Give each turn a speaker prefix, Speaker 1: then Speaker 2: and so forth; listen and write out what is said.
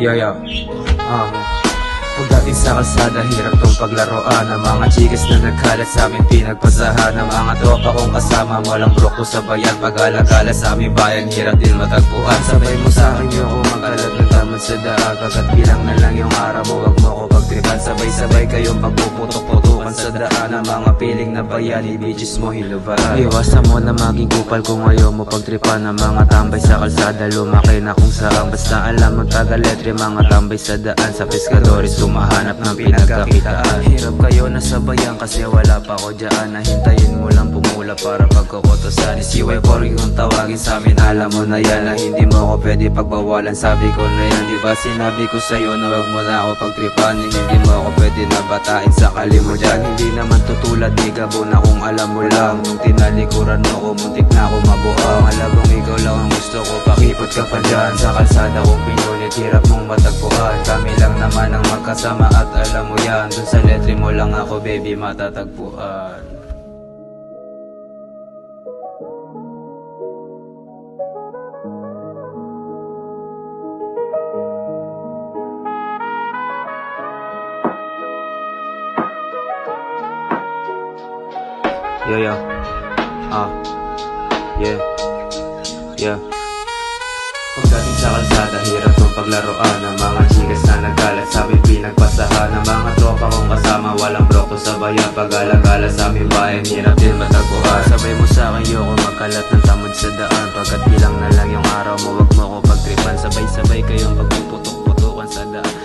Speaker 1: Yo yo, pagdating sa kalsada, hirap tong paglaruan. Ang mga chikas na nagkalat sa amin, pinagpasahan. Ang mga tropa kong kasama, walang brok ko sa bayan. Pag-alagala sa aming bayan, hirap din matagpuan. Sabay mo sa akin yung kumagalat ng tamad sa daan. Pagkat bilang na lang yung araw mo, wag mo ko pagtripan. Sabay-sabay kayong pagpuputok-putukan sa daan. Ang mga piling na bayani, bitches mo hilubaran. Iwasan mo na maging kupal kung ayaw mo pagtripan. Ang mga tambay sa kalsada, lumaki na kung saan. Basta alam mo tagaletre, mga tambay sa daan. Sa Pescadores sumahanap ng pinagkakitaan. Hirap kayo na sabayan kasi wala pa ko dyan. Nahintayin mo lang pumula para pagkukutosan. Isiway ko rin kung tawagin sa amin, alam mo na yan. Na hindi mo ako pwede pagbawalan, sabi ko na yan. Diba sinabi ko sa'yo na wag mo na ako pagtripan. Hindi mo ako pwede na batain sa mo dyan. Hindi naman tutulad ni Gabo na kung alam mo lang. Nung tinalikuran mo ko, muntik na ako mabuang. Alam mong ikaw lang ang gusto ko, pakipot ka pa dyan. Sa kalsada kong pinunit, hirap mong matagpuan. Kami lang naman ang magkasama at alam mo yan. Dun sa letre mo lang ako baby matatagpuan. Yo yo, yeah. Pagdating sa kalsada, hirap tong paglaruan. Ang mga chikas na nagkalat sa amin, pinagpasahan. Ang mga tropa kong kasama, walang broko sa bayan. Pag-alagala sa aming bayan, hirap din matagpuan. Sabay mo sa akin yung kumakalat ng tamad sa daan. Pagkat bilang na lang yung araw mo, wag mo ko pagtripan. Sabay-sabay kayong pagpuputok-putukan sa daan.